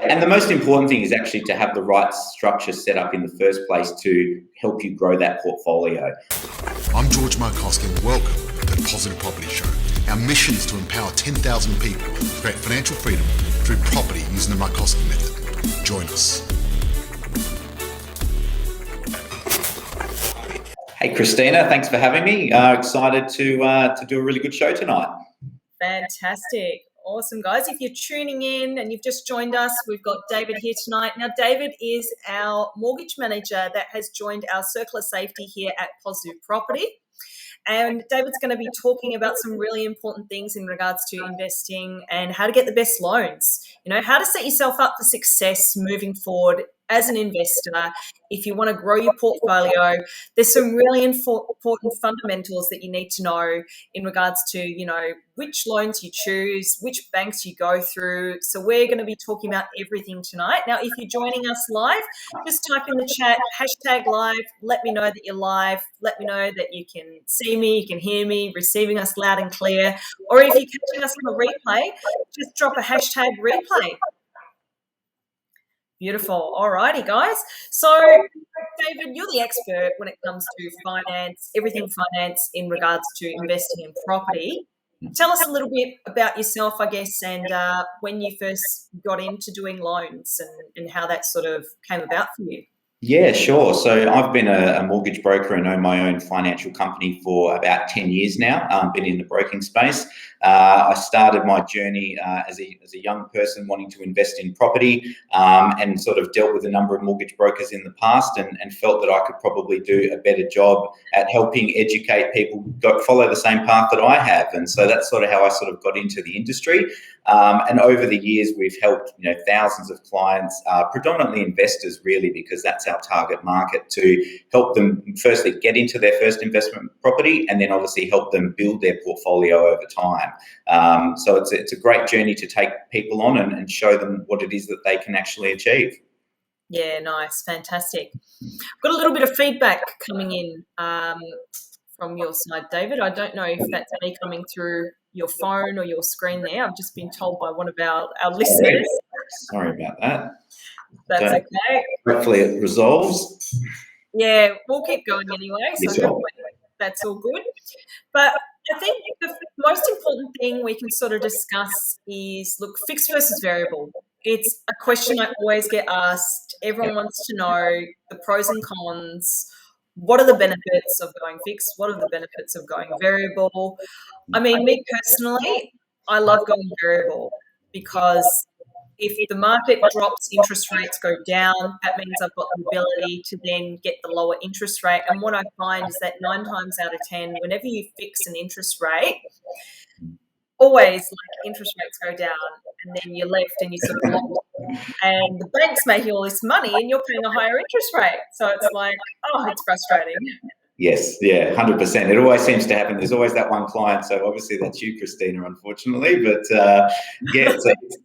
And the most important thing is actually to have the right structure set up in the first place to help you grow that portfolio. I'm George Markowski and welcome to the Positive Property Show. Our mission is to empower 10,000 people to create financial freedom through property using the Markowski method. Join us. Hey, Christina, thanks for having me. Excited to do a really good show tonight. Fantastic. Awesome, guys. If you're tuning in and you've just joined us, we've got David here tonight. Now, David is our mortgage manager that has joined our Circle of Safety here at Positive Property. And David's going to be talking about some really important things in regards to investing and how to get the best loans. You know, how to set yourself up for success moving forward as an investor. If you want to grow your portfolio, there's some really important fundamentals that you need to know in regards to, you know, which loans you choose, which banks you go through. So we're going to be talking about everything tonight. Now, if you're joining us live, just type in the chat, #live. Let me know that you're live. Let me know that you can see me, you can hear me, receiving us loud and clear. Or if you're catching us on a replay, just drop a #replay. Beautiful. All righty, guys. So, David, you're the expert when it comes to finance, everything finance in regards to investing in property. Tell us a little bit about yourself, I guess, and when you first got into doing loans and how that sort of came about for you. Yeah, sure. So I've been a mortgage broker and own my own financial company for about 10 years now. Been in the broking space. I started my journey as a young person wanting to invest in property and sort of dealt with a number of mortgage brokers in the past and felt that I could probably do a better job at helping educate people follow the same path that I have. And so that's sort of how I sort of got into the industry. And over the years, we've helped thousands of clients, predominantly investors, really, because that's our target market, to help them firstly get into their first investment property, and then obviously help them build their portfolio over time. So it's a great journey to take people on and show them what it is that they can actually achieve. Yeah, nice, fantastic. I've got a little bit of feedback coming in from your side, David. I don't know if that's me coming through your phone or your screen there. I've just been told by one of our listeners. Sorry about that. That's okay. Hopefully it resolves. Yeah, we'll keep going anyway. So Sure. That's all good. But I think the most important thing we can sort of discuss is, look, fixed versus variable. It's a question I always get asked. Everyone wants to know the pros and cons. What are the benefits of going fixed? What are the benefits of going variable? I mean, me personally, I love going variable because if the market drops, interest rates go down, that means I've got the ability to then get the lower interest rate. And what I find is that 9 times out of 10, whenever you fix an interest rate, always interest rates go down and then you're left and you sort of locked. And the bank's making all this money and you're paying a higher interest rate. So it's like, oh, it's frustrating. Yes, yeah, 100%. It always seems to happen. There's always that one client. So obviously that's you, Christina, unfortunately. But yeah,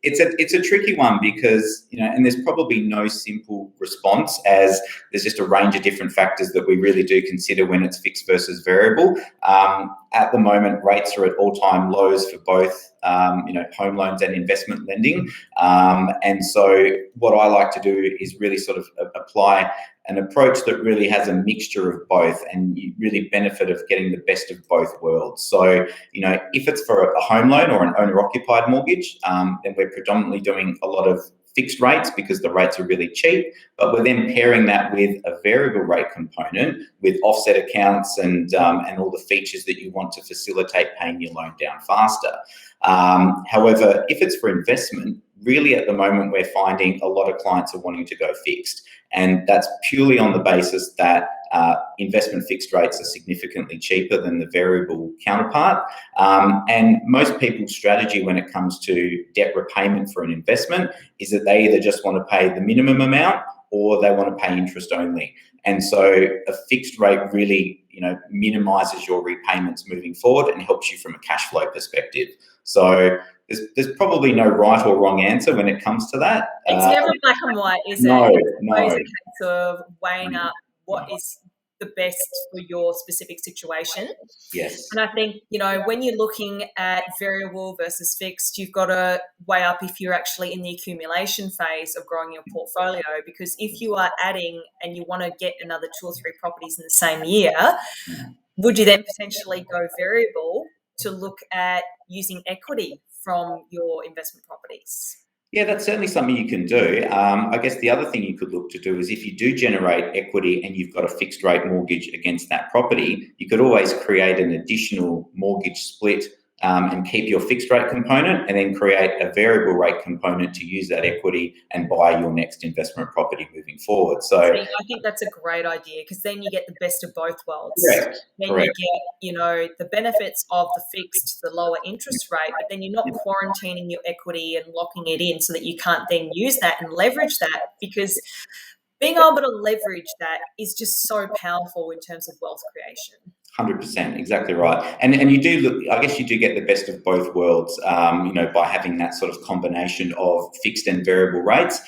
it's a tricky one because, and there's probably no simple response, as there's just a range of different factors that we really do consider when it's fixed versus variable. At the moment, rates are at all-time lows for both, home loans and investment lending. And so what I like to do is really sort of apply an approach that really has a mixture of both, and you really benefit of getting the best of both worlds. So, if it's for a home loan or an owner-occupied mortgage, then we're predominantly doing a lot of fixed rates because the rates are really cheap, but we're then pairing that with a variable rate component with offset accounts and all the features that you want to facilitate paying your loan down faster. However, if it's for investment, really at the moment we're finding a lot of clients are wanting to go fixed, and that's purely on the basis that investment fixed rates are significantly cheaper than the variable counterpart. And most people's strategy when it comes to debt repayment for an investment is that they either just want to pay the minimum amount or they want to pay interest only. And so a fixed rate really, minimises your repayments moving forward and helps you from a cash flow perspective. So there's probably no right or wrong answer when it comes to that. It's never black and white, is it? No. It's always a case of weighing up what is the best for your specific situation. Yes. And I think, when you're looking at variable versus fixed, you've got to weigh up if you're actually in the accumulation phase of growing your portfolio, because if you are adding and you want to get another 2 or 3 properties in the same year, would you then potentially go variable to look at using equity from your investment properties? Yeah, that's certainly something you can do. I guess the other thing you could look to do is if you do generate equity and you've got a fixed rate mortgage against that property, you could always create an additional mortgage split and keep your fixed rate component, and then create a variable rate component to use that equity and buy your next investment property moving forward. So I think that's a great idea, because then you get the best of both worlds. correct. Then Correct. you get, the benefits of the fixed, the lower interest rate, but then you're not quarantining your equity and locking it in so that you can't then use that and leverage that, because being able to leverage that is just so powerful in terms of wealth creation. 100%, exactly right. And you do look, I guess you do get the best of both worlds, by having that sort of combination of fixed and variable rates.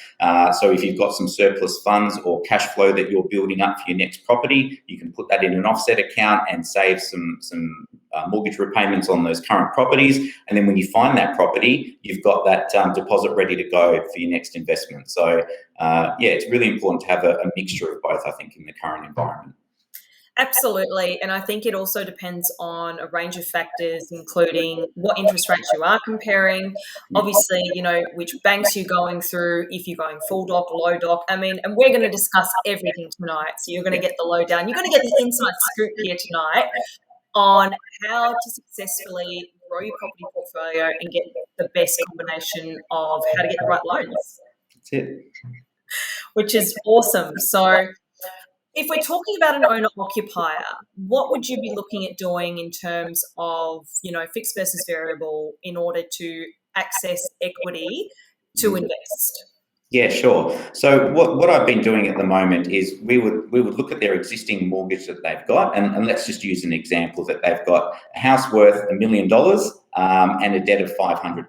So if you've got some surplus funds or cash flow that you're building up for your next property, you can put that in an offset account and save some mortgage repayments on those current properties. And then when you find that property, you've got that deposit ready to go for your next investment. So it's really important to have a mixture of both, I think, in the current environment. Absolutely. And I think it also depends on a range of factors, including what interest rates you are comparing, obviously, which banks you're going through, if you're going full doc, low doc. And we're going to discuss everything tonight. So you're going to get the lowdown. You're going to get the inside scoop here tonight on how to successfully grow your property portfolio and get the best combination of how to get the right loans. That's it. Which is awesome. So if we're talking about an owner-occupier, what would you be looking at doing in terms of, fixed versus variable in order to access equity to invest? Yeah, sure. So what I've been doing at the moment is we would look at their existing mortgage that they've got, and let's just use an example that they've got a house worth $1 million and a debt of $500,000.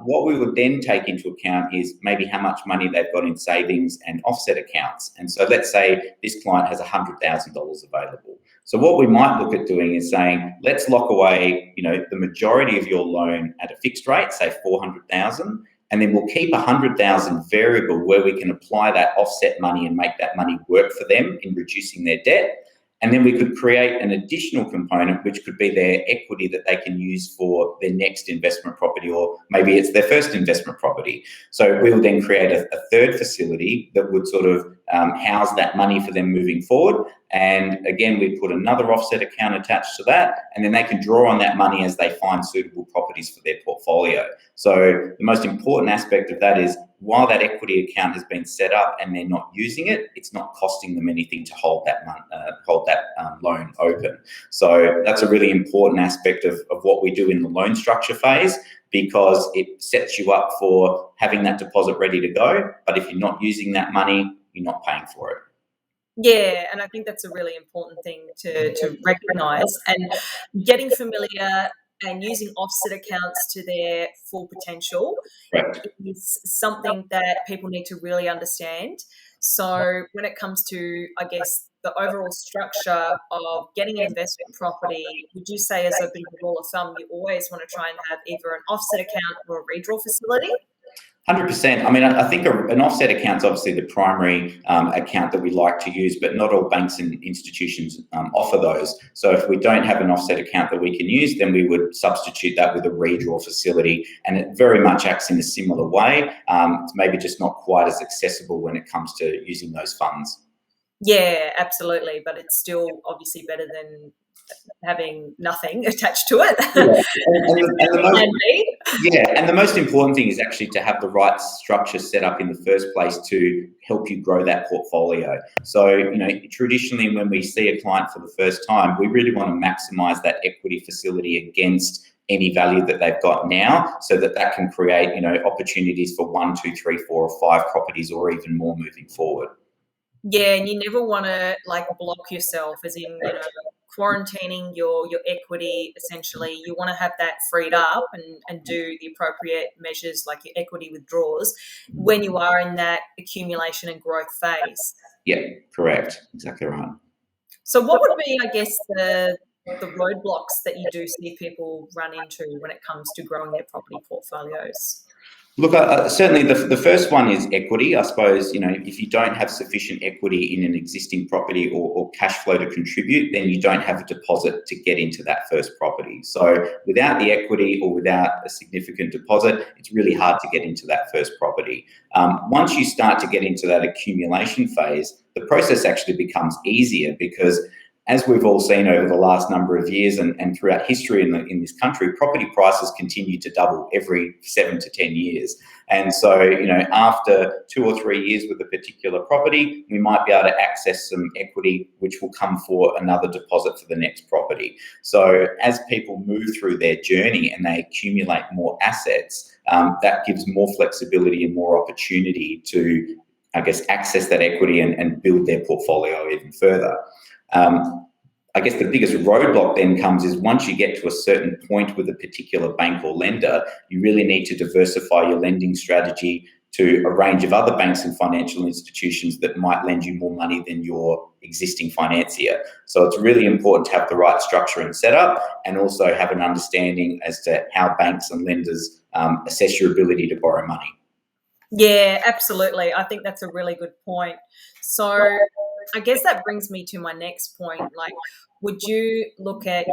What we would then take into account is maybe how much money they've got in savings and offset accounts. And so let's say this client has $100,000 available. So what we might look at doing is saying, let's lock away, the majority of your loan at a fixed rate, say $400,000, and then we'll keep $100,000 variable where we can apply that offset money and make that money work for them in reducing their debt. And then we could create an additional component, which could be their equity that they can use for their next investment property, or maybe it's their first investment property. So we will then create a third facility that would sort of house that money for them moving forward. And again, we put another offset account attached to that, and then they can draw on that money as they find suitable properties for their portfolio. So the most important aspect of that is, while that equity account has been set up and they're not using it, it's not costing them anything to hold that loan open. So that's a really important aspect of what we do in the loan structure phase, because it sets you up for having that deposit ready to go. But if you're not using that money, you're not paying for it. Yeah, and I think that's a really important thing to recognise, and getting familiar and using offset accounts to their full potential is something that people need to really understand. So when it comes to, I guess, the overall structure of getting an investment property, would you say, as a bit of a rule of thumb, you always want to try and have either an offset account or a redraw facility? 100%. I think an offset account is obviously the primary account that we like to use, but not all banks and institutions offer those. So if we don't have an offset account that we can use, then we would substitute that with a redraw facility, and it very much acts in a similar way. It's maybe just not quite as accessible when it comes to using those funds. Yeah, absolutely. But it's still obviously better than having nothing attached to it. And the most important thing is actually to have the right structure set up in the first place to help you grow that portfolio. So, traditionally when we see a client for the first time, we really want to maximize that equity facility against any value that they've got now, so that can create, opportunities for 1, 2, 3, 4, or 5 properties or even more moving forward. Yeah, and you never want to block yourself, as in, quarantining your equity. Essentially, you want to have that freed up and do the appropriate measures like your equity withdrawals when you are in that accumulation and growth phase. Yeah, correct. Exactly right. So what would be, I guess, the roadblocks that you do see people run into when it comes to growing their property portfolios? Look, certainly the first one is equity. I suppose, if you don't have sufficient equity in an existing property or cash flow to contribute, then you don't have a deposit to get into that first property. So without the equity or without a significant deposit, it's really hard to get into that first property. Once you start to get into that accumulation phase, the process actually becomes easier because, as we've all seen over the last number of years and throughout history in this country, property prices continue to double every 7 to 10 years. And so, after 2 or 3 years with a particular property, we might be able to access some equity, which will come for another deposit for the next property. So as people move through their journey and they accumulate more assets, that gives more flexibility and more opportunity to, I guess, access that equity and build their portfolio even further. I guess the biggest roadblock then comes is once you get to a certain point with a particular bank or lender, you really need to diversify your lending strategy to a range of other banks and financial institutions that might lend you more money than your existing financier. So it's really important to have the right structure and setup, and also have an understanding as to how banks and lenders assess your ability to borrow money. Yeah, absolutely. I think that's a really good point. So I guess that brings me to my next point. Like, would you look at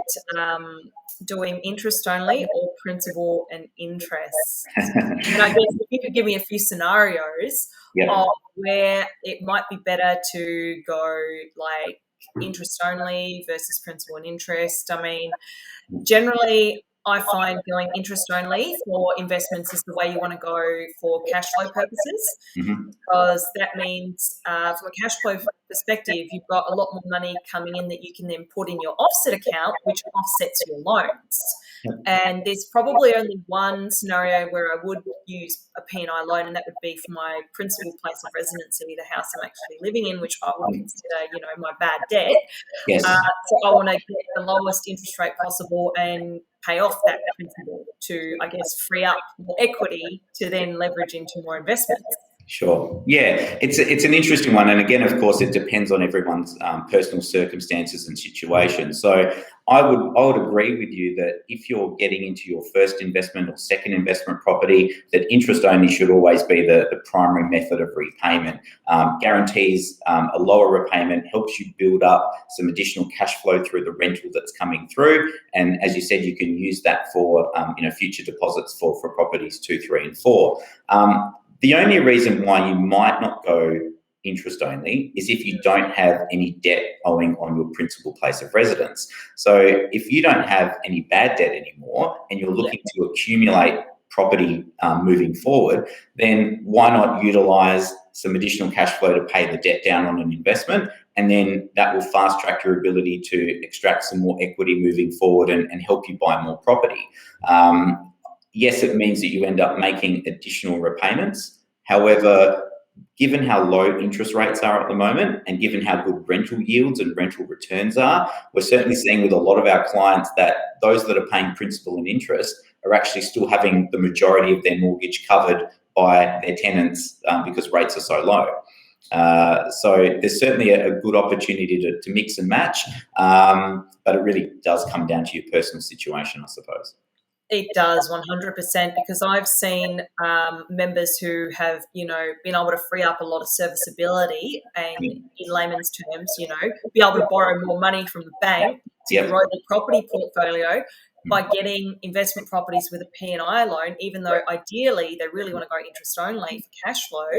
doing interest only or principal and interest? And I guess if you could give me a few scenarios of where it might be better to go like interest only versus principal and interest. I mean, generally, I find going interest only for investments is the way you want to go for cash flow purposes, because that means from a cash flow perspective, you've got a lot more money coming in that you can then put in your offset account, which offsets your loans. And there's probably only one scenario where I would use a P&I loan, and that would be for my principal place of residency, the house I'm actually living in, which I would consider, my bad debt. Yes. So I want to get the lowest interest rate possible and pay off that principal to, I guess, free up more equity to then leverage into more investments. Sure. Yeah, it's an interesting one, and again, of course, it depends on everyone's personal circumstances and situation. So I would agree with you that if you're getting into your first investment or second investment property, that interest only should always be the primary method of repayment. Guarantees a lower repayment, helps you build up some additional cash flow through the rental that's coming through, and as you said, you can use that for future deposits for properties 2, 3, and 4. The only reason why you might not go interest only is if you don't have any debt owing on your principal place of residence. So if you don't have any bad debt anymore and you're looking to accumulate property moving forward, then why not utilize some additional cash flow to pay the debt down on an investment, and then that will fast track your ability to extract some more equity moving forward and help you buy more property. Yes, it means that you end up making additional repayments. However, given how low interest rates are at the moment and given how good rental yields and rental returns are, we're certainly seeing with a lot of our clients that those that are paying principal and interest are actually still having the majority of their mortgage covered by their tenants because rates are so low. So there's certainly a good opportunity to mix and match, but it really does come down to your personal situation, I suppose. It does 100%, because I've seen members who have, been able to free up a lot of serviceability and, in layman's terms, be able to borrow more money from the bank to grow their property portfolio by getting investment properties with a P&I loan, even though ideally they really want to go interest only for cash flow,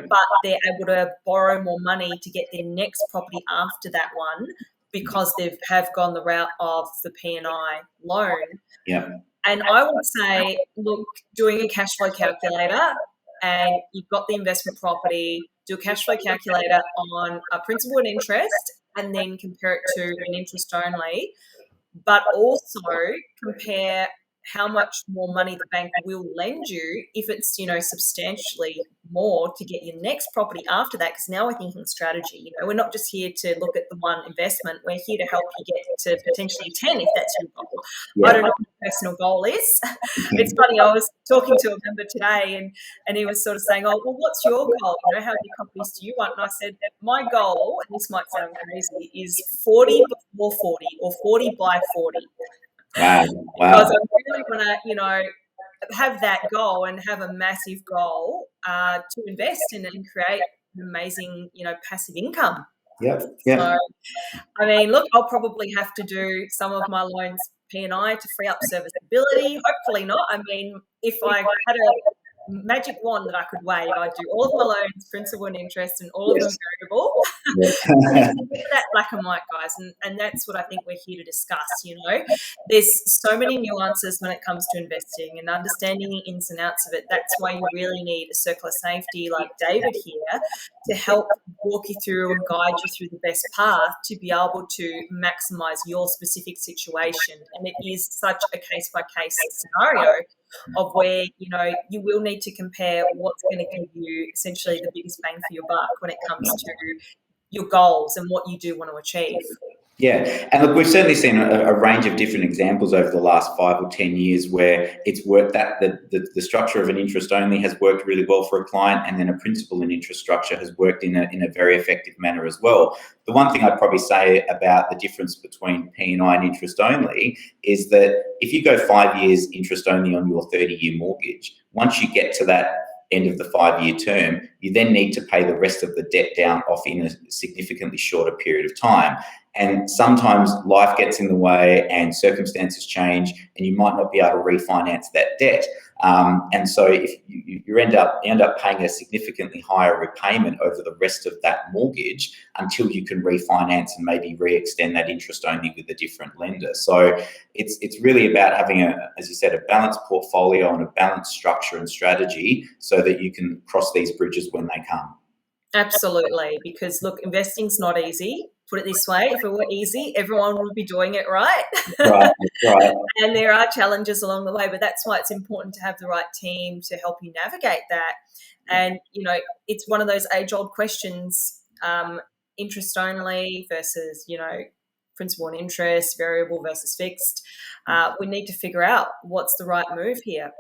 but they're able to borrow more money to get their next property after that one because they have gone the route of the P&I loan. And I would say, look, doing a cash flow calculator, and you've got the investment property, do a cash flow calculator on a principal and interest, and then compare it to an interest only, but also compare how much more money the bank will lend you if it's, substantially more to get your next property after that. Because now we're thinking strategy. We're not just here to look at the one investment. We're here to help you get to potentially 10 if that's your goal. Yeah. I don't know what your personal goal is. It's funny, I was talking to a member today and he was sort of saying, oh, well, what's your goal? How many properties do you want? And I said, my goal, and this might sound crazy, is 40 before 40 or 40 by 40. Wow. Because I really want to, have that goal and have a massive goal to invest in and create an amazing, passive income. Yep. So, I mean, look, I'll probably have to do some of my loans P&I to free up serviceability. Hopefully not. I mean, if I had a magic wand that I could wave, I'd do all of my loans, principal and interest, and all of them variable. That black and white, guys, and that's what I think we're here to discuss. There's so many nuances when it comes to investing and understanding the ins and outs of it. That's why you really need a circle of safety like David here to help walk you through and guide you through the best path to be able to maximize your specific situation. And it is such a case-by-case scenario of where, you will need to compare what's going to give you essentially the biggest bang for your buck when it comes to your goals and what you do want to achieve. Yeah, and look, we've certainly seen a range of different examples over the last 5 or 10 years where it's worked, that the structure of an interest only has worked really well for a client, and then a principal and interest structure has worked in a very effective manner as well. The one thing I'd probably say about the difference between P&I and interest only is that if you go 5 years interest only on your 30-year mortgage, once you get to that end of the 5-year term, you then need to pay the rest of the debt down off in a significantly shorter period of time. And sometimes life gets in the way and circumstances change and you might not be able to refinance that debt. And so if you end up paying a significantly higher repayment over the rest of that mortgage until you can refinance and maybe re-extend that interest only with a different lender. So it's really about having as you said, a balanced portfolio and a balanced structure and strategy so that you can cross these bridges when they come. Absolutely, because look, investing's not easy. Put it this way, if it were easy, everyone would be doing it, right? Right. And there are challenges along the way, but that's why it's important to have the right team to help you navigate that. And, it's one of those age-old questions, interest only versus, principal and interest, variable versus fixed. We need to figure out what's the right move here.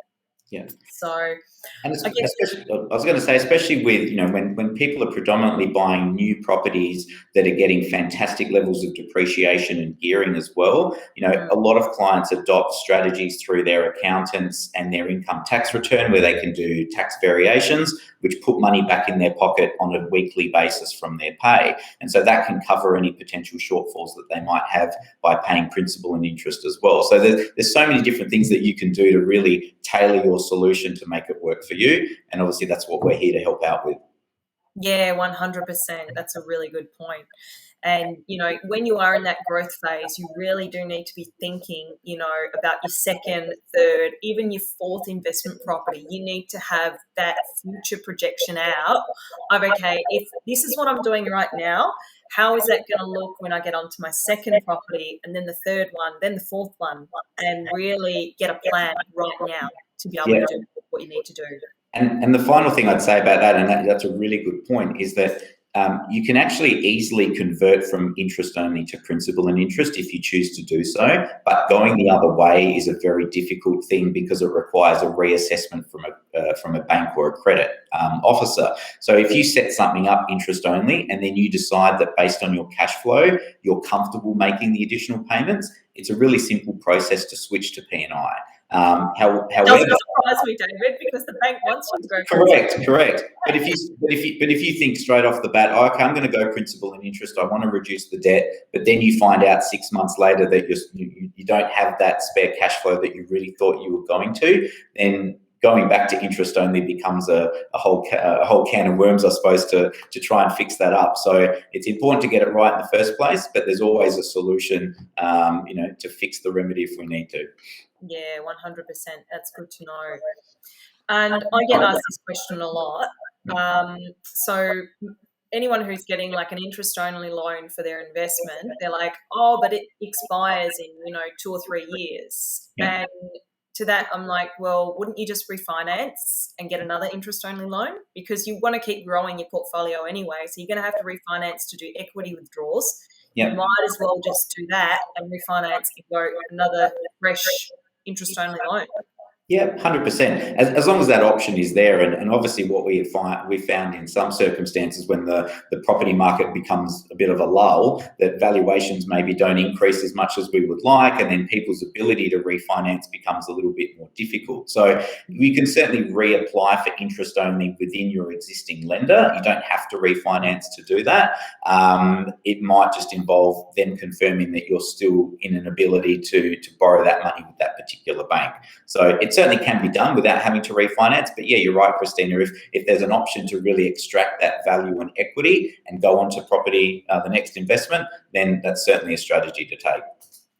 Yeah. So, and I was going to say, especially with, when people are predominantly buying new properties that are getting fantastic levels of depreciation and gearing as well, a lot of clients adopt strategies through their accountants and their income tax return where they can do tax variations, which put money back in their pocket on a weekly basis from their pay. And so that can cover any potential shortfalls that they might have by paying principal and interest as well. So there's so many different things that you can do to really tailor your solution to make it work for you. And obviously that's what we're here to help out with. Yeah, 100%. That's a really good point. And, when you are in that growth phase, you really do need to be thinking, about your second, third, even your fourth investment property. You need to have that future projection out of, okay, if this is what I'm doing right now, how is that going to look when I get onto my second property and then the third one, then the fourth one, and really get a plan right now to be able to do what you need to do. And the final thing I'd say about that, and that's a really good point, is that you can actually easily convert from interest only to principal and interest if you choose to do so. But going the other way is a very difficult thing because it requires a reassessment from a bank or a credit officer. So if you set something up interest only and then you decide that based on your cash flow, you're comfortable making the additional payments, it's a really simple process to switch to P&I. However, doesn't surprise me, David, because the bank wants you to go. Correct. But if you think straight off the bat, okay, I'm going to go principal and interest, I want to reduce the debt, but then you find out 6 months later that you don't have that spare cash flow that you really thought you were going to, then going back to interest only becomes a whole can of worms, I suppose, to try and fix that up. So it's important to get it right in the first place, but there's always a solution, to fix the remedy if we need to. Yeah, 100%. That's good to know. And I get asked this question a lot. So anyone who's getting like an interest-only loan for their investment, they're like, oh, but it expires in, 2 or 3 years. Yeah. And to that, I'm like, well, wouldn't you just refinance and get another interest-only loan? Because you want to keep growing your portfolio anyway. So you're going to have to refinance to do equity withdrawals. Yep. You might as well just do that and refinance and go another fresh interest-only loan. Yeah, 100%. As long as that option is there, and obviously what we found in some circumstances when the property market becomes a bit of a lull, that valuations maybe don't increase as much as we would like, and then people's ability to refinance becomes a little bit more difficult. So you can certainly reapply for interest only within your existing lender. You don't have to refinance to do that. It might just involve them confirming that you're still in an ability to borrow that money with that particular bank. So it certainly can be done without having to refinance. But yeah, you're right, Christina. If there's an option to really extract that value and equity and go on to property, the next investment, then that's certainly a strategy to take.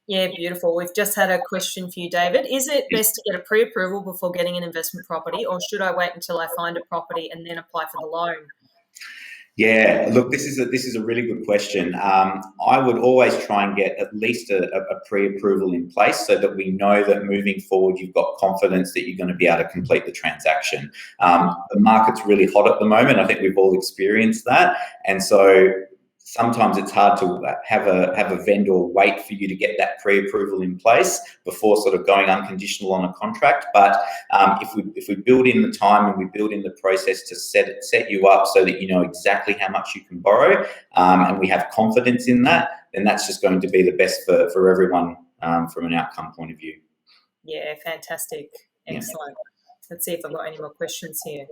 Yeah, beautiful. We've just had a question for you, David. Is it best to get a pre-approval before getting an investment property, or should I wait until I find a property and then apply for the loan? Yeah, look, this is a really good question. I would always try and get at least a pre-approval in place so that we know that moving forward you've got confidence that you're going to be able to complete the transaction. The market's really hot at the moment. I think we've all experienced that, and so sometimes it's hard to have a vendor wait for you to get that pre-approval in place before sort of going unconditional on a contract. But if we build in the time and we build in the process to set you up so that you know exactly how much you can borrow, and we have confidence in that, then that's just going to be the best for everyone from an outcome point of view. Yeah, fantastic. Excellent. Yeah. Let's see if I've got any more questions here.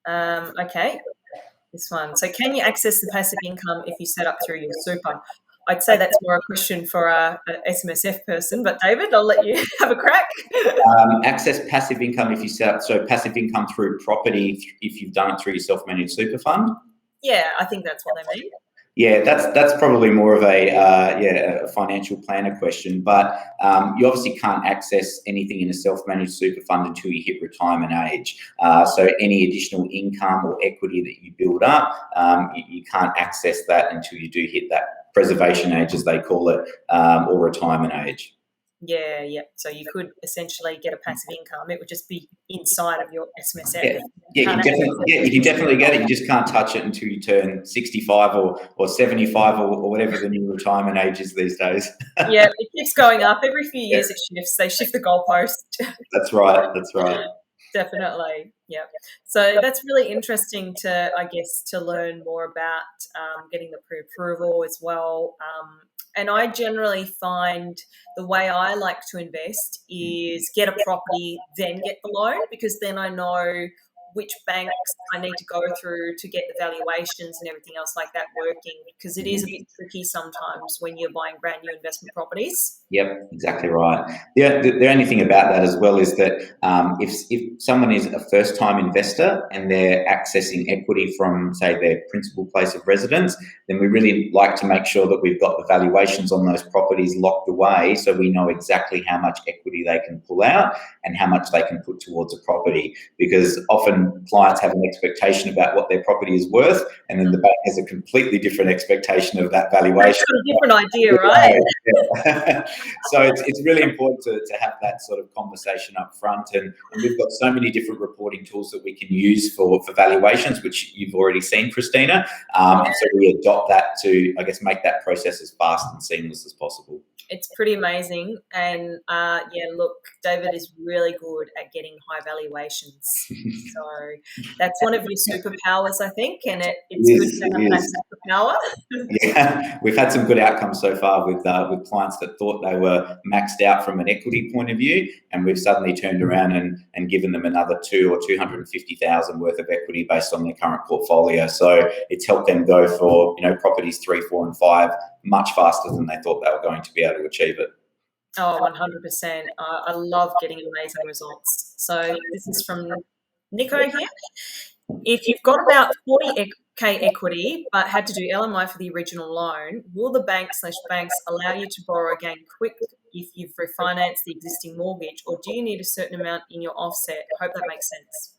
Okay. This one. So can you access the passive income if you set up through your super? I'd say that's more a question for an SMSF person, but David, I'll let you have a crack. Access passive income if you set up, so passive income through property if you've done it through your self-managed super fund? Yeah, I think that's what they mean. Yeah, that's probably more of a financial planner question, but you obviously can't access anything in a self-managed super fund until you hit retirement age. So any additional income or equity that you build up, you can't access that until you do hit that preservation age, as they call it, or retirement age. Yeah. So you could essentially get a passive income. It would just be inside of your SMSF. You can definitely get it. You just can't touch it until you turn 65 or 75 or whatever the new retirement age is these days. Yeah, it keeps going up. Every few years it shifts. They shift the goalpost. That's right. Definitely. Yeah. So that's really interesting to learn more about getting the pre-approval as well. And I generally find the way I like to invest is get a property, then get the loan, because then I know which banks I need to go through to get the valuations and everything else like that working, because it is a bit tricky sometimes when you're buying brand new investment properties. Yep, exactly right. The only thing about that as well is that if someone is a first-time investor and they're accessing equity from, say, their principal place of residence, then we really like to make sure that we've got the valuations on those properties locked away so we know exactly how much equity they can pull out and how much they can put towards a property, because often clients have an expectation about what their property is worth, and then the bank has a completely different expectation of that valuation. It's got a different idea, right? Yeah. So it's really important to have that sort of conversation up front, and we've got so many different reporting tools that we can use for valuations, which you've already seen, Christina. And so we adopt that to, I guess, make that process as fast and seamless as possible. It's pretty amazing. And look, David is really good at getting high valuations. So that's one of your superpowers, I think, and it's good to have that superpower. Yeah, we've had some good outcomes so far with clients that thought they were maxed out from an equity point of view, and we've suddenly turned around and given them another $250,000 worth of equity based on their current portfolio. So it's helped them go for properties 3, 4, and 5 much faster than they thought they were going to be able to achieve it. Oh, 100%. I love getting amazing results. So this is from Nico here. If you've got about 40K equity but had to do LMI for the original loan, will the banks allow you to borrow again quick if you've refinanced the existing mortgage, or do you need a certain amount in your offset? I hope that makes sense.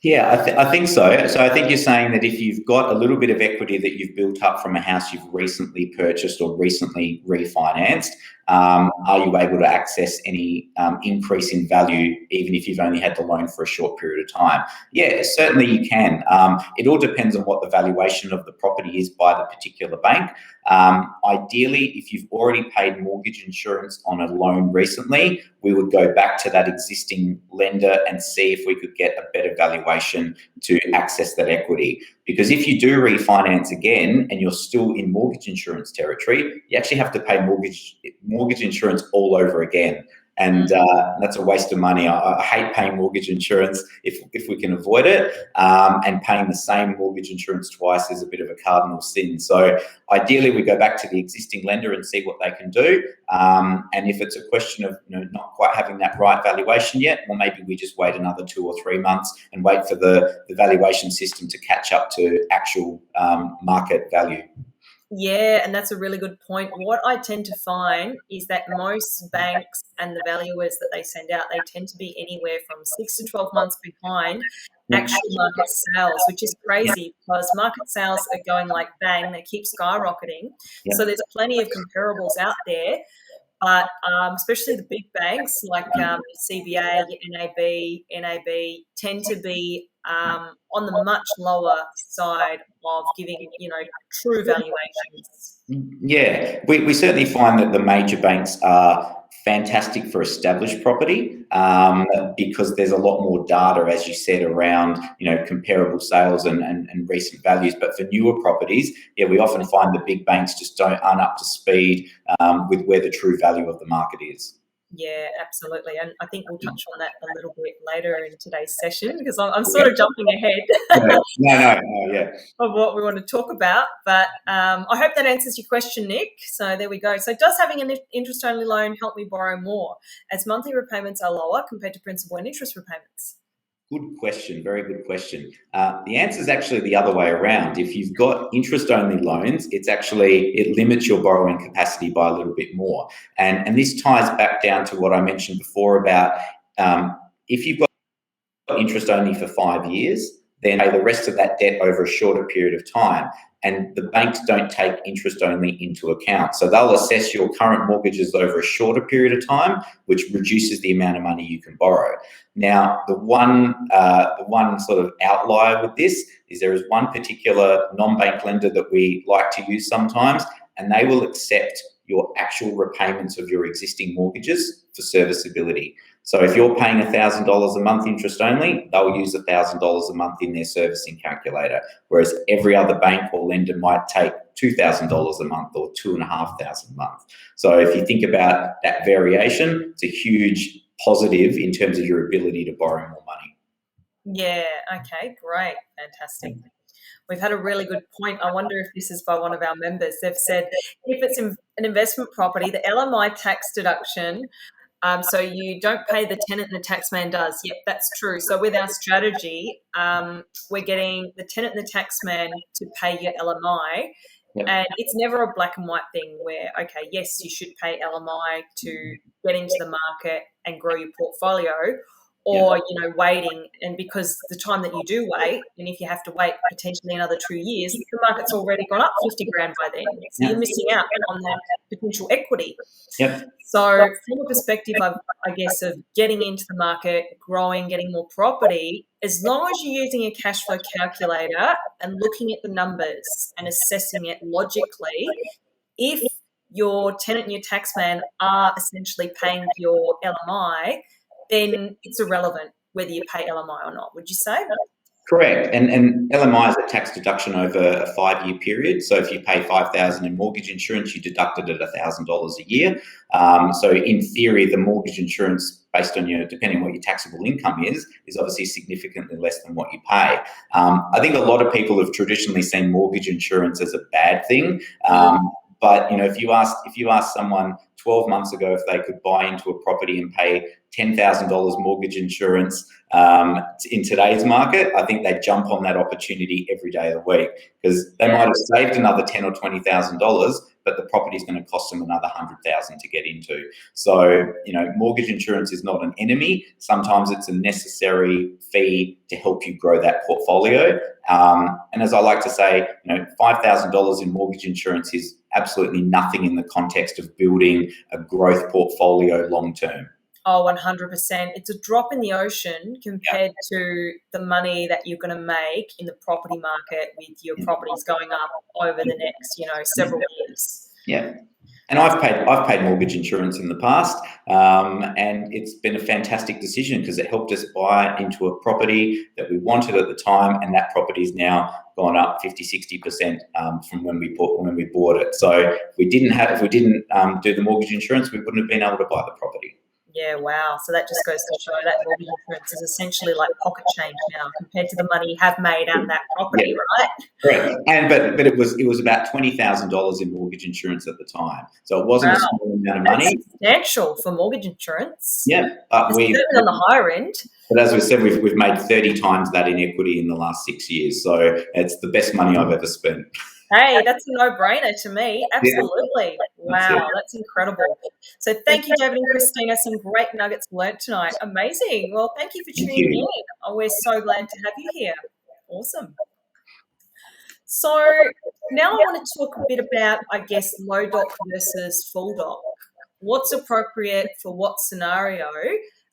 Yeah, I think so. So I think you're saying that if you've got a little bit of equity that you've built up from a house you've recently purchased or recently refinanced, are you able to access any increase in value even if you've only had the loan for a short period of time? Yeah, certainly you can. It all depends on what the valuation of the property is by the particular bank. Ideally, if you've already paid mortgage insurance on a loan recently, we would go back to that existing lender and see if we could get a better valuation to access that equity. Because if you do refinance again and you're still in mortgage insurance territory, you actually have to pay mortgage insurance all over again. And that's a waste of money. I hate paying mortgage insurance if we can avoid it. And paying the same mortgage insurance twice is a bit of a cardinal sin. So ideally, we go back to the existing lender and see what they can do. And if it's a question of not quite having that right valuation yet, well, maybe we just wait another 2 or 3 months and wait for the valuation system to catch up to actual market value. Yeah, and that's a really good point. What I tend to find is that most banks and the valuers that they send out, they tend to be anywhere from 6 to 12 months behind actual market sales, which is crazy because market sales are going like bang, they keep skyrocketing. So there's plenty of comparables out there. But especially the big banks like CBA, NAB tend to be on the much lower side of giving, true valuations. Yeah, we certainly find that the major banks are fantastic for established property because there's a lot more data, as you said, around comparable sales and recent values. But for newer properties, we often find the big banks just aren't up to speed with where the true value of the market is. Yeah, absolutely. And I think we'll touch on that a little bit later in today's session because I'm sort of jumping ahead No, of what we want to talk about. But I hope that answers your question, Nick. So there we go. So does having an interest-only loan help me borrow more as monthly repayments are lower compared to principal and interest repayments? Good question. Very good question. The answer is actually the other way around. If you've got interest-only loans, it limits your borrowing capacity by a little bit more. And this ties back down to what I mentioned before about if you've got interest only for 5 years, then pay the rest of that debt over a shorter period of time. And the banks don't take interest only into account. So they'll assess your current mortgages over a shorter period of time, which reduces the amount of money you can borrow. Now, the one sort of outlier with this is there is one particular non-bank lender that we like to use sometimes, and they will accept your actual repayments of your existing mortgages for serviceability. So if you're paying $1,000 a month interest only, they'll use $1,000 a month in their servicing calculator, whereas every other bank or lender might take $2,000 a month or $2,500 a month. So if you think about that variation, it's a huge positive in terms of your ability to borrow more money. Yeah, okay, great, fantastic. We've had a really good point. I wonder if this is by one of our members. They've said if it's an investment property, the LMI tax deduction, so you don't pay the tenant and the taxman does. Yep, that's true. So with our strategy, we're getting the tenant and the taxman to pay your LMI. Yep. And it's never a black and white thing where, okay, yes, you should pay LMI to get into the market and grow your portfolio, or, waiting. And because the time that you do wait, and if you have to wait potentially another 2 years, the market's already gone up 50 grand by then. So you're missing out on that potential equity. Yep. So from a perspective, I guess, of getting into the market, growing, getting more property, as long as you're using a cash flow calculator and looking at the numbers and assessing it logically, if your tenant and your taxman are essentially paying your LMI, then it's irrelevant whether you pay LMI or not. Would you say? Correct. And LMI is a tax deduction over a 5-year period. So if you pay $5,000 in mortgage insurance, you deduct it at $1,000 a year. So in theory, the mortgage insurance, based on depending on what your taxable income is obviously significantly less than what you pay. I think a lot of people have traditionally seen mortgage insurance as a bad thing. But if you ask someone 12 months ago if they could buy into a property and pay $10,000 mortgage insurance in today's market, I think they'd jump on that opportunity every day of the week because they might have saved another $10,000 or $20,000, but the property is going to cost them another 100,000 to get into. So, mortgage insurance is not an enemy. Sometimes it's a necessary fee to help you grow that portfolio. And as I like to say, $5,000 in mortgage insurance is absolutely nothing in the context of building a growth portfolio long term. Oh, 100%. It's a drop in the ocean compared to the money that you're going to make in the property market with your properties going up over the next, several years. Yeah. And I've paid mortgage insurance in the past, and it's been a fantastic decision because it helped us buy into a property that we wanted at the time, and that property is now gone up 50-60% from when we bought it. So if we didn't do the mortgage insurance, we wouldn't have been able to buy the property. Yeah, wow. So that just goes to show that mortgage insurance is essentially like pocket change now compared to the money you have made out of that property, right? Correct. But it was about $20,000 in mortgage insurance at the time, so it wasn't a small amount of money. That's substantial for mortgage insurance. Yeah, but certainly on the higher end. But as we said, we've made 30 times that in equity in the last 6 years, so it's the best money I've ever spent. Hey, that's a no-brainer to me. Absolutely. Wow, that's incredible. So thank you, David and Christina. Some great nuggets learnt tonight. Amazing. Well, thank you for tuning in. Oh, we're so glad to have you here. Awesome. So now I want to talk a bit about, low doc versus full doc. What's appropriate for what scenario,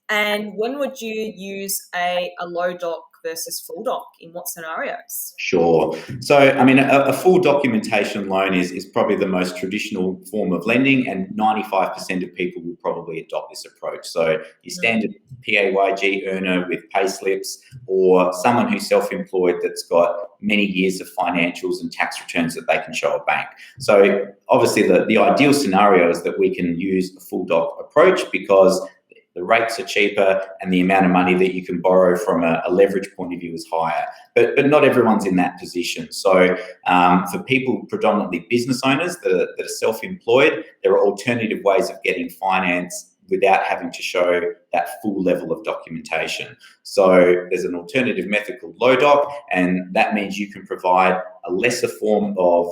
and when would you use a low doc versus full doc in what scenarios? Sure. So, a full documentation loan is probably the most traditional form of lending, and 95% of people will probably adopt this approach. So your standard PAYG earner with pay slips, or someone who's self-employed that's got many years of financials and tax returns that they can show a bank. So obviously the ideal scenario is that we can use a full doc approach because the rates are cheaper and the amount of money that you can borrow from a leverage point of view is higher. But not everyone's in that position. So for people, predominantly business owners that are self-employed, there are alternative ways of getting finance without having to show that full level of documentation. So there's an alternative method called low doc, and that means you can provide a lesser form of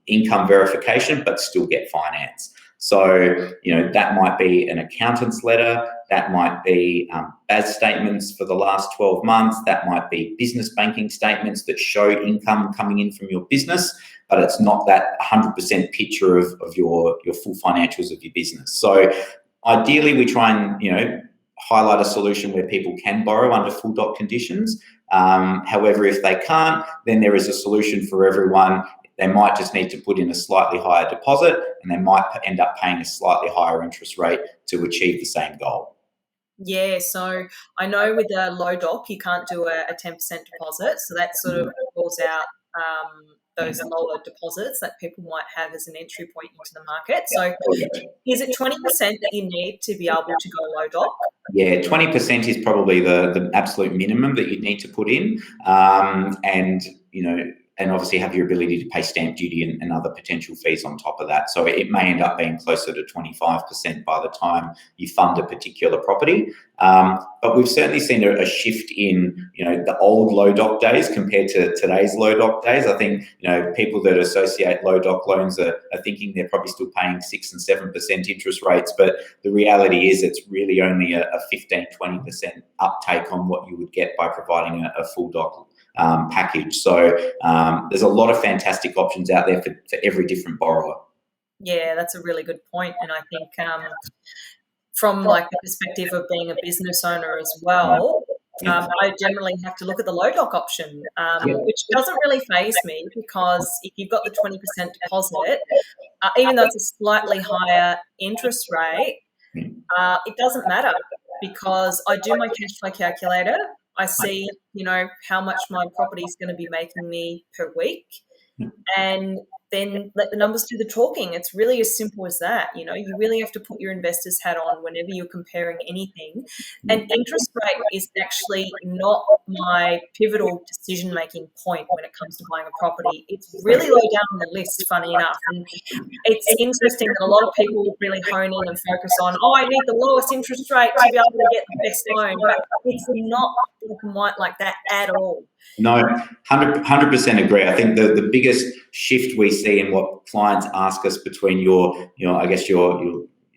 income verification but still get finance. So, that might be an accountant's letter, that might be BAS statements for the last 12 months, that might be business banking statements that show income coming in from your business, but it's not that 100% picture of your full financials of your business. So ideally, we try and, highlight a solution where people can borrow under full doc conditions. However, if they can't, then there is a solution for everyone. They might just need to put in a slightly higher deposit, and they might end up paying a slightly higher interest rate to achieve the same goal. Yeah, so I know with a low doc, you can't do a 10% deposit. So that sort of calls out those lower deposits that people might have as an entry point into the market. So is it 20% that you need to be able to go low doc? Yeah, 20% is probably the absolute minimum that you'd need to put in. And obviously have your ability to pay stamp duty and other potential fees on top of that. So it may end up being closer to 25% by the time you fund a particular property. But we've certainly seen a shift in, the old low doc days compared to today's low doc days. I think, people that associate low doc loans are thinking they're probably still paying 6 and 7% interest rates. But the reality is it's really only a 15-20% uptake on what you would get by providing a full doc package. So there's a lot of fantastic options out there for every different borrower. Yeah, that's a really good point. And I think from the perspective of being a business owner as well, I generally have to look at the low doc option, which doesn't really faze me because if you've got the 20% deposit, even though it's a slightly higher interest rate, it doesn't matter because I do my cash flow calculator. I see, how much my property is going to be making me per week, and then let the numbers do the talking. It's really as simple as that. You really have to put your investor's hat on whenever you're comparing anything. And interest rate is actually not my pivotal decision-making point when it comes to buying a property. It's really low down on the list, funny enough. And it's interesting that a lot of people really hone in and focus on, I need the lowest interest rate to be able to get the best loan. But it's not black and white like that at all. No, 100% agree. I think the biggest shift we see in what clients ask us between your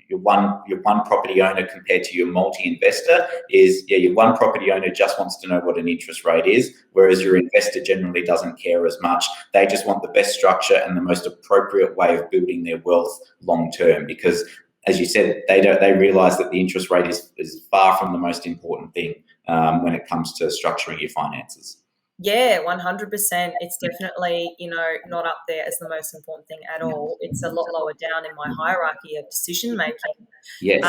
one property owner compared to your multi-investor is, your one property owner just wants to know what an interest rate is, whereas your investor generally doesn't care as much. They just want the best structure and the most appropriate way of building their wealth long term, because as you said, they realize that the interest rate is far from the most important thing when it comes to structuring your finances. Yeah, 100%. It's definitely, not up there as the most important thing at all. It's a lot lower down in my hierarchy of decision making. Yes.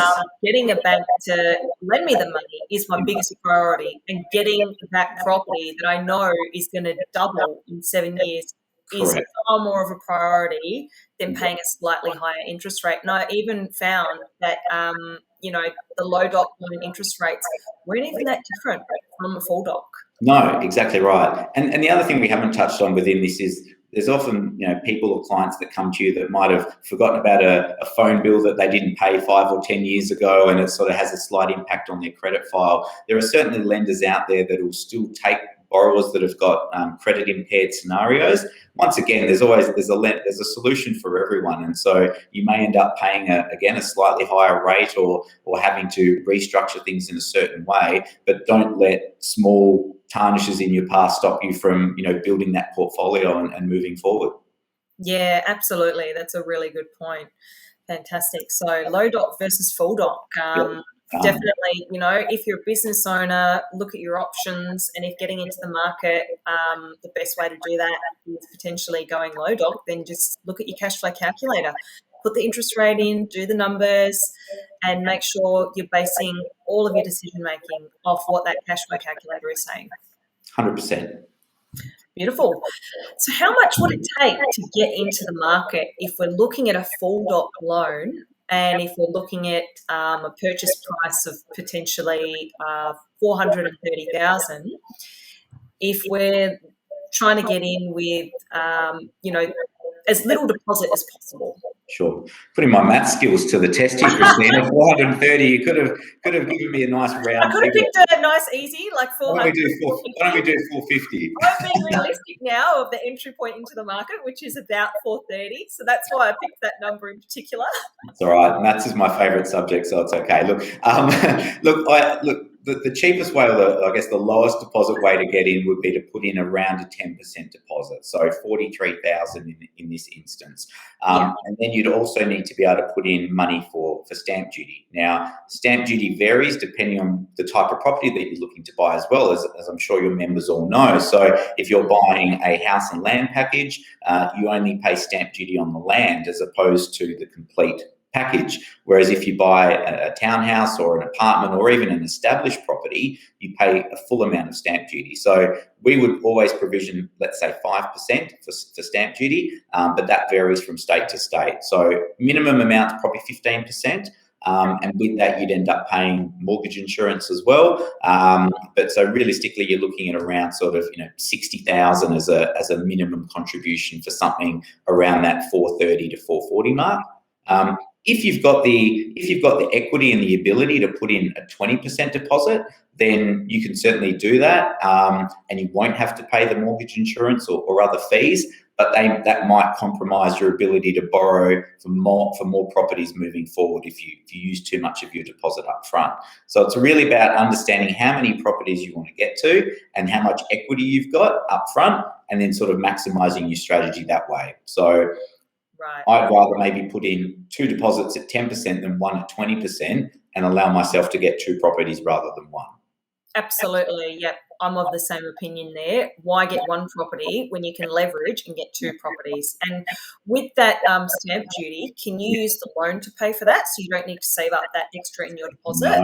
Getting a bank to lend me the money is my biggest priority, and getting that property that I know is going to double in 7 years is Correct. far more of a priority than paying a slightly higher interest rate. And I even found that, the low doc loan interest rates weren't even that different from a full doc. No, exactly right. And the other thing we haven't touched on within this is there's often, people or clients that come to you that might have forgotten about a phone bill that they didn't pay 5 or 10 years ago, and it sort of has a slight impact on their credit file. There are certainly lenders out there that will still take borrowers that have got credit impaired scenarios. Once again, there's a solution for everyone, and so you may end up paying a slightly higher rate or having to restructure things in a certain way. But don't let small tarnishes in your past stop you from building that portfolio and moving forward. Yeah, absolutely. That's a really good point. Fantastic. So low doc versus full doc. Definitely, if you're a business owner, look at your options, and if getting into the market, the best way to do that is potentially going low doc, then just look at your cash flow calculator, put the interest rate in, do the numbers, and make sure you're basing all of your decision making off what that cash flow calculator is saying. 100%. Beautiful. So how much would it take to get into the market if we're looking at a full doc loan? And if we're looking at a purchase price of potentially $430,000, if we're trying to get in with, as little deposit as possible. Sure. Putting my math skills to the test here, Christina. 430. You could have given me a nice round. I could have picked a nice easy, like 400. Why don't we do 450? I'm being realistic now of the entry point into the market, which is about 430. So that's why I picked that number in particular. It's all right. Maths is my favourite subject, so it's okay. Look, the cheapest way, or the lowest deposit way to get in would be to put in around a 10% deposit, so $43,000 in this instance. And then you'd also need to be able to put in money for stamp duty. Now, stamp duty varies depending on the type of property that you're looking to buy, as well as I'm sure your members all know. So if you're buying a house and land package, you only pay stamp duty on the land as opposed to the complete package. Whereas if you buy a townhouse or an apartment or even an established property, you pay a full amount of stamp duty. So we would always provision, let's say 5% for stamp duty, but that varies from state to state. So minimum amount is probably 15%. And with that, you'd end up paying mortgage insurance as well. But so realistically, you're looking at around sort of $60,000 as a minimum contribution for something around that 430 to 440 mark. If you've got the equity and the ability to put in a 20% deposit, then you can certainly do that, and you won't have to pay the mortgage insurance or other fees. But that might compromise your ability to borrow for more properties moving forward if you use too much of your deposit up front. So it's really about understanding how many properties you want to get to and how much equity you've got up front, and then sort of maximising your strategy that way. So right. I'd rather maybe put in 2 deposits at 10% than 1 at 20% and allow myself to get 2 properties rather than 1. Absolutely. Yep. I'm of the same opinion there. Why get 1 property when you can leverage and get 2 properties? And with that stamp duty, can you use the loan to pay for that, so you don't need to save up that extra in your deposit?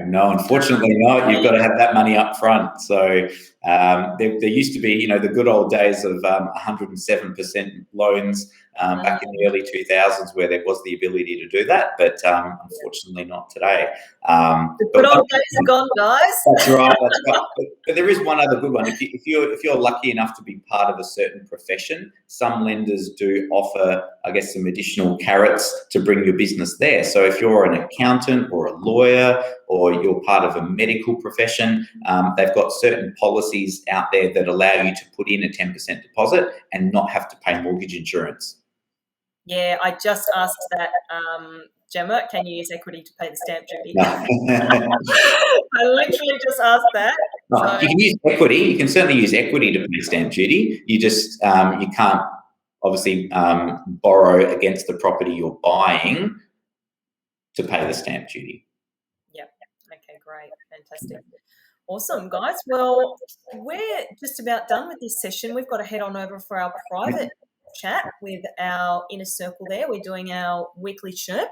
No, unfortunately not. You've got to have that money up front. So there used to be, the good old days of 107% loans back in the early 2000s, where there was the ability to do that, but unfortunately not today. The good old days are gone, guys. That's right. But there is one other good one. If you're lucky enough to be part of a certain profession, some lenders do offer, I guess, some additional carrots to bring your business there. So if you're an accountant or a lawyer or you're part of a medical profession, they've got certain policies out there that allow you to put in a 10% deposit and not have to pay mortgage insurance. Yeah, I just asked that, Gemma, can you use equity to pay the stamp duty? No. I literally just asked that. No, So, you can use equity. You can certainly use equity to pay stamp duty. You just you can't obviously borrow against the property you're buying to pay the stamp duty. yep. Okay, great. Fantastic. Awesome, guys. Well, we're just about done with this session. We've got to head on over for our private chat with our inner circle there. We're doing our weekly chirp.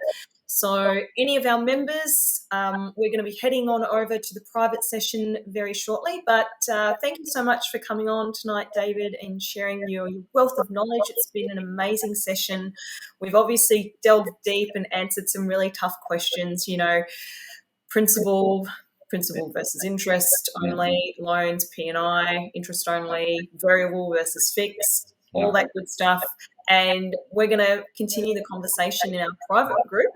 So any of our members, we're going to be heading on over to the private session very shortly. But thank you so much for coming on tonight, David, and sharing your wealth of knowledge. It's been an amazing session. We've obviously delved deep and answered some really tough questions, you know, principal versus interest only, loans, P&I, interest only, variable versus fixed, all that good stuff. And we're going to continue the conversation in our private group.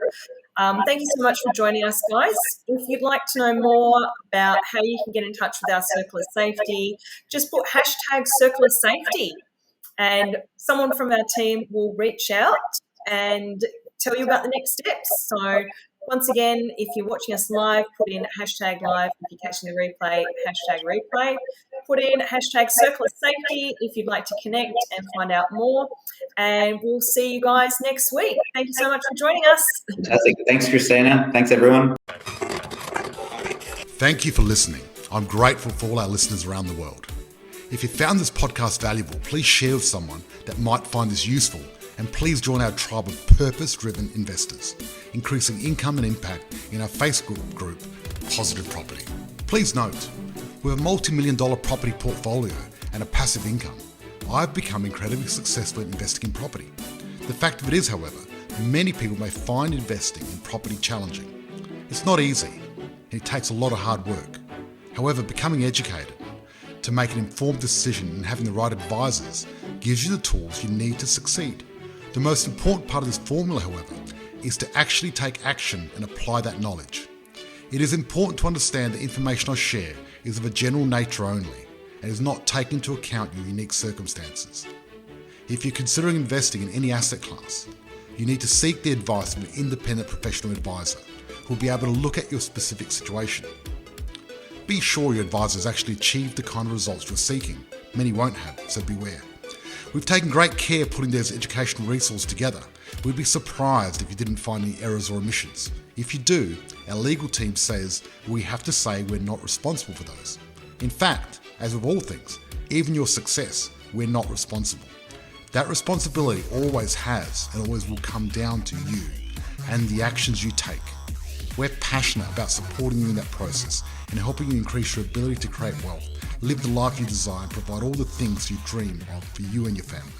Thank you so much for joining us, guys. If you'd like to know more about how you can get in touch with our Circular Safety, just put hashtag Circular Safety and someone from our team will reach out and tell you about the next steps. So once again, if you're watching us live, put in hashtag live. If you're catching the replay, hashtag replay. Put in hashtag Circular Safety if you'd like to connect and find out more. And we'll see you guys next week. Thank you so much for joining us. Fantastic. Thanks, Christina. Thanks, everyone. Thank you for listening. I'm grateful for all our listeners around the world. If you found this podcast valuable, please share with someone that might find this useful, and please join our tribe of purpose-driven investors, increasing income and impact in our Facebook group, Positive Property. Please note, with a multi-million-dollar property portfolio and a passive income, I've become incredibly successful in investing in property. The fact of it is, however, many people may find investing in property challenging. It's not easy, and it takes a lot of hard work. However, becoming educated to make an informed decision and having the right advisors gives you the tools you need to succeed. The most important part of this formula, however, is to actually take action and apply that knowledge. It is important to understand the information I share is of a general nature only and is not taking into account your unique circumstances. If you're considering investing in any asset class, you need to seek the advice of an independent professional advisor who will be able to look at your specific situation. Be sure your advisor has actually achieved the kind of results you're seeking. Many won't have, so beware. We've taken great care putting those educational resources together. We'd be surprised if you didn't find any errors or omissions. If you do, our legal team says we have to say we're not responsible for those. In fact, as with all things, even your success, we're not responsible. That responsibility always has and always will come down to you and the actions you take. We're passionate about supporting you in that process and helping you increase your ability to create wealth, live the life you desire, and provide all the things you dream of for you and your family.